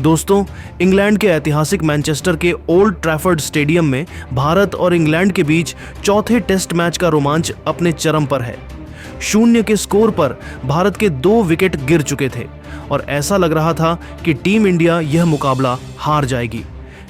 दोस्तों, इंग्लैंड के ऐतिहासिक मैनचेस्टर के ओल्ड ट्रैफर्ड स्टेडियम में भारत और इंग्लैंड के बीच चौथे टेस्ट मैच का रोमांच अपने चरम पर है। 0 के स्कोर पर भारत के 2 विकेट गिर चुके थे और ऐसा लग रहा था कि टीम इंडिया यह मुकाबला हार जाएगी।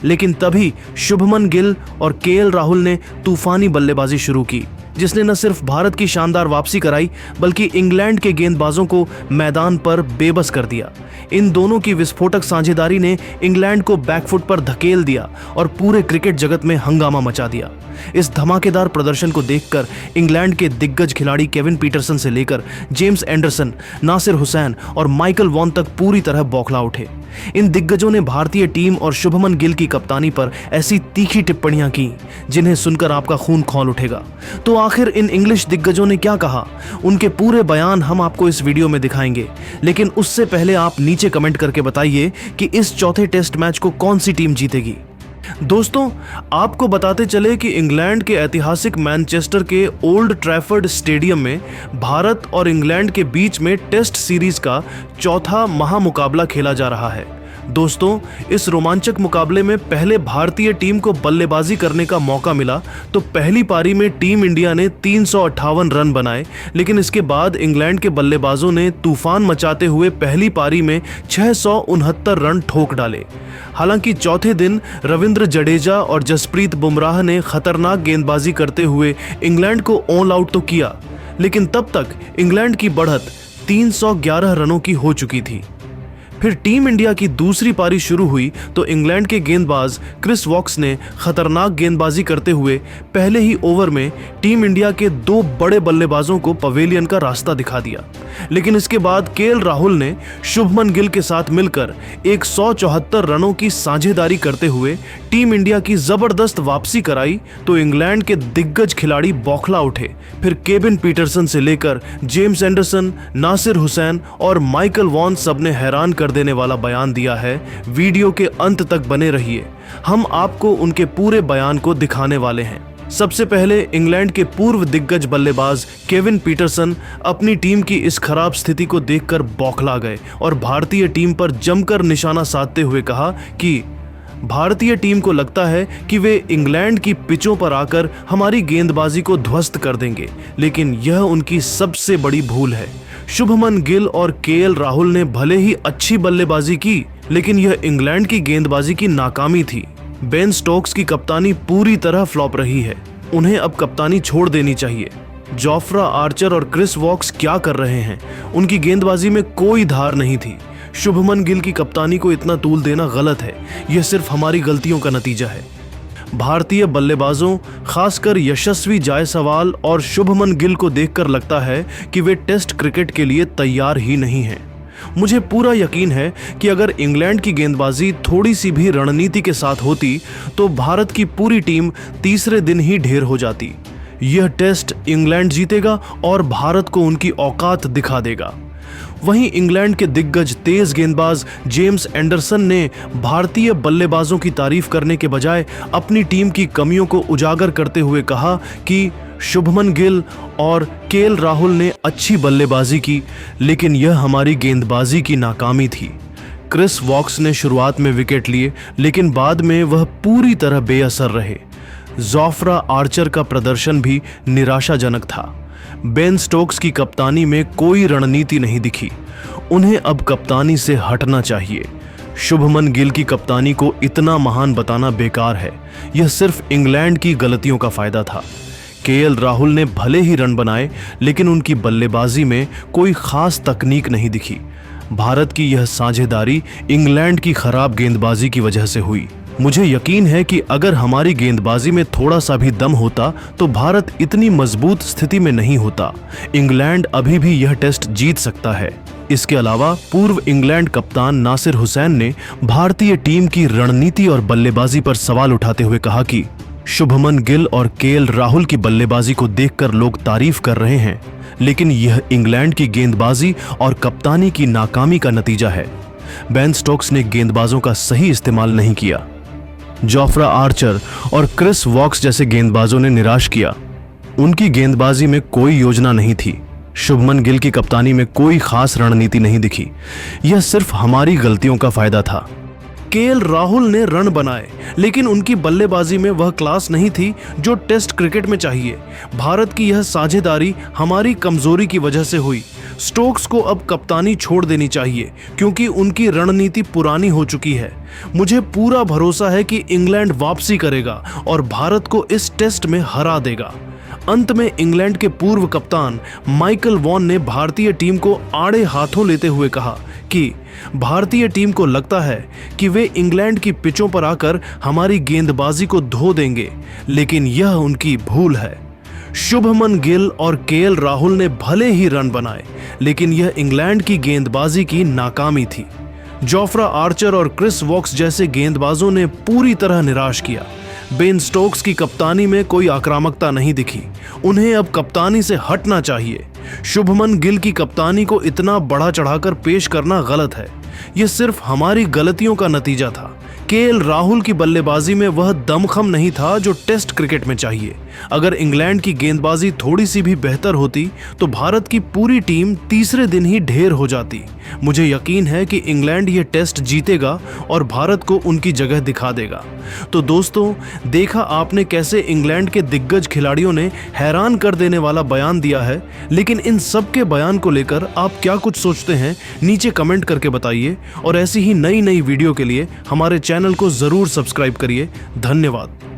लेकिन तभी शुभमन गिल और केएल राहुल ने तूफानी बल्लेबाजी शुरू की, जिसने न सिर्फ भारत की शानदार वापसी कराई बल्कि इंग्लैंड के गेंदबाजों को मैदान पर बेबस कर दिया। इन दोनों की विस्फोटक साझेदारी ने इंग्लैंड को बैकफुट पर धकेल दिया और पूरे क्रिकेट जगत में हंगामा मचा दिया। इस धमाकेदार प्रदर्शन को देखकर इंग्लैंड के दिग्गज खिलाड़ी केविन पीटरसन से लेकर जेम्स एंडरसन, नासिर हुसैन और माइकल वॉन तक पूरी तरह बौखला उठे। इन दिग्गजों ने भारतीय टीम और शुभमन गिल की कप्तानी पर ऐसी तीखी टिप्पणियां की जिन्हें सुनकर आपका खून खौल उठेगा। तो आखिर इन इंग्लिश दिग्गजों ने क्या कहा, उनके पूरे बयान हम आपको इस वीडियो में दिखाएंगे। लेकिन उससे पहले आप नीचे कमेंट करके बताइए कि इस चौथे टेस्ट मैच को कौन सी टीम जीतेगी। दोस्तों, आपको बताते चले कि इंग्लैंड के ऐतिहासिक मैनचेस्टर के ओल्ड ट्रैफर्ड स्टेडियम में भारत और इंग्लैंड के बीच में टेस्ट सीरीज का चौथा महामुकाबला खेला जा रहा है। दोस्तों, इस रोमांचक मुकाबले में पहले भारतीय टीम को बल्लेबाजी करने का मौका मिला तो पहली पारी में टीम इंडिया ने 358 रन बनाए, लेकिन इसके बाद इंग्लैंड के बल्लेबाजों ने तूफान मचाते हुए पहली पारी में 669 रन ठोक डाले। हालांकि चौथे दिन रविंद्र जडेजा और जसप्रीत बुमराह ने खतरनाक गेंदबाजी करते हुए इंग्लैंड को ऑल आउट तो किया, लेकिन तब तक इंग्लैंड की बढ़त 311 रनों की हो चुकी थी। फिर टीम इंडिया की दूसरी पारी शुरू हुई तो इंग्लैंड के गेंदबाज क्रिस वॉक्स ने खतरनाक गेंदबाजी करते हुए पहले ही ओवर में टीम इंडिया के 2 बड़े बल्लेबाजों को पवेलियन का रास्ता दिखा दिया। लेकिन इसके बाद केएल राहुल ने शुभमन गिल के साथ मिलकर 174 रनों की साझेदारी करते हुए टीम इंडिया की जबरदस्त वापसी कराई तो इंग्लैंड के दिग्गज खिलाड़ी बौखला उठे। फिर केविन पीटरसन से लेकर जेम्स एंडरसन, नासिर हुसैन और माइकल वॉन सबने हैरान कर देने वाला बयान दिया है। वीडियो के अंत तक बने रहिए, हम आपको उनके पूरे बयान को दिखाने वाले हैं। सबसे पहले इंग्लैंड के पूर्व दिग्गज बल्लेबाज केविन पीटरसन अपनी टीम की इस खराब स्थिति को देखकर बौखला गए और भारतीय टीम पर जमकर निशाना साधते हुए कहा कि भारतीय टीम को लगता है कि वे इंग्लैंड की पिचों पर आकर हमारी गेंदबाजी को ध्वस्त कर देंगे, लेकिन यह उनकी सबसे बड़ी भूल है। शुभमन गिल और केएल राहुल ने भले ही अच्छी बल्लेबाजी की, लेकिन यह इंग्लैंड की गेंदबाजी की नाकामी थी। बेन स्टोक्स की कप्तानी पूरी तरह फ्लॉप रही है, उन्हें अब कप्तानी छोड़ देनी चाहिए। जोफ्रा आर्चर और क्रिस वॉक्स क्या कर रहे हैं, उनकी गेंदबाजी में कोई धार नहीं थी। शुभमन गिल की कप्तानी को इतना तूल देना गलत है, यह सिर्फ हमारी गलतियों का नतीजा है। भारतीय बल्लेबाजों, खासकर यशस्वी जायसवाल और शुभमन गिल को देखकर लगता है कि वे टेस्ट क्रिकेट के लिए तैयार ही नहीं हैं। मुझे पूरा यकीन है कि अगर इंग्लैंड की गेंदबाजी थोड़ी सी भी रणनीति के साथ होती तो भारत की पूरी टीम तीसरे दिन ही ढेर हो जाती। यह टेस्ट इंग्लैंड जीतेगा और भारत को उनकी औकात दिखा देगा। वहीं इंग्लैंड के दिग्गज तेज गेंदबाज जेम्स एंडरसन ने भारतीय बल्लेबाजों की तारीफ करने के बजाय अपनी टीम की कमियों को उजागर करते हुए कहा कि शुभमन गिल और केएल राहुल ने अच्छी बल्लेबाजी की, लेकिन यह हमारी गेंदबाजी की नाकामी थी। क्रिस वॉक्स ने शुरुआत में विकेट लिए, लेकिन बाद में वह पूरी तरह बेअसर रहे। जोफ्रा आर्चर का प्रदर्शन भी निराशाजनक था। बेन स्टोक्स की कप्तानी में कोई रणनीति नहीं दिखी, उन्हें अब कप्तानी से हटना चाहिए। शुभमन गिल की कप्तानी को इतना महान बताना बेकार है, यह सिर्फ इंग्लैंड की गलतियों का फायदा था। केएल राहुल ने भले ही रन बनाए, लेकिन उनकी बल्लेबाजी में कोई खास तकनीक नहीं दिखी। भारत की यह साझेदारी इंग्लैंड की खराब गेंदबाजी की वजह से हुई। मुझे यकीन है कि अगर हमारी गेंदबाजी में थोड़ा सा भी दम होता तो भारत इतनी मजबूत स्थिति में नहीं होता। इंग्लैंड अभी भी यह टेस्ट जीत सकता है। इसके अलावा पूर्व इंग्लैंड कप्तान नासिर हुसैन ने भारतीय टीम की रणनीति और बल्लेबाजी पर सवाल उठाते हुए कहा कि शुभमन गिल और केएल राहुल की बल्लेबाजी को देखकर लोग तारीफ कर रहे हैं, लेकिन यह इंग्लैंड की गेंदबाजी और कप्तानी की नाकामी का नतीजा है। बेन स्टोक्स ने गेंदबाजों का सही इस्तेमाल नहीं किया। जोफ्रा आर्चर और क्रिस वॉक्स जैसे गेंदबाजों ने निराश किया। उनकी गेंदबाजी में कोई योजना नहीं थी। शुभमन गिल की कप्तानी में कोई खास रणनीति नहीं दिखी। यह सिर्फ हमारी गलतियों का फायदा था। केएल राहुल ने रन बनाए, लेकिन उनकी बल्लेबाजी में वह क्लास नहीं थी जो टेस्ट क्रिकेट में चाहिए। भारत की यह साझेदारी हमारी कमजोरी की वजह से हुई। स्टोक्स को अब कप्तानी छोड़ देनी चाहिए क्योंकि उनकी रणनीति पुरानी हो चुकी है। मुझे पूरा भरोसा है कि इंग्लैंड वापसी करेगा और भारत को इस टेस्ट में हरा देगा। अंत में इंग्लैंड के पूर्व कप्तान माइकल वॉन ने भारतीय टीम को आड़े हाथों लेते हुए कहा कि भारतीय टीम को लगता है कि वे इंग्लैंड की पिचों पर आकर हमारी गेंदबाजी को धो देंगे, लेकिन यह उनकी भूल है। शुभमन गिल और केएल राहुल ने भले ही रन बनाए, लेकिन यह इंग्लैंड की गेंदबाजी की नाकामी थी। जोफ्रा आर्चर और क्रिस वॉक्स जैसे गेंदबाजों ने पूरी तरह निराश किया। बेन स्टोक्स की कप्तानी में कोई आक्रामकता नहीं दिखी। उन्हें अब कप्तानी से हटना चाहिए। शुभमन गिल की कप्तानी को इतना बढ़ा चढ़ाकर पेश करना गलत है। यह सिर्फ हमारी गलतियों का नतीजा था। केएल राहुल की बल्लेबाजी में वह दमखम नहीं था जो टेस्ट क्रिकेट में चाहिए। अगर इंग्लैंड की गेंदबाजी थोड़ी सी भी बेहतर होती तो भारत की पूरी टीम तीसरे दिन ही ढेर हो जाती। मुझे यकीन है कि इंग्लैंड ये टेस्ट जीतेगा और भारत को उनकी जगह दिखा देगा। तो दोस्तों, देखा आपने कैसे इंग्लैंड के दिग्गज खिलाड़ियों ने हैरान कर देने वाला बयान दिया है। लेकिन इन सब के बयान को लेकर आप क्या कुछ सोचते हैं, नीचे कमेंट करके बताइए। और ऐसी ही नई वीडियो के लिए हमारे चैनल को जरूर सब्सक्राइब करिए। धन्यवाद।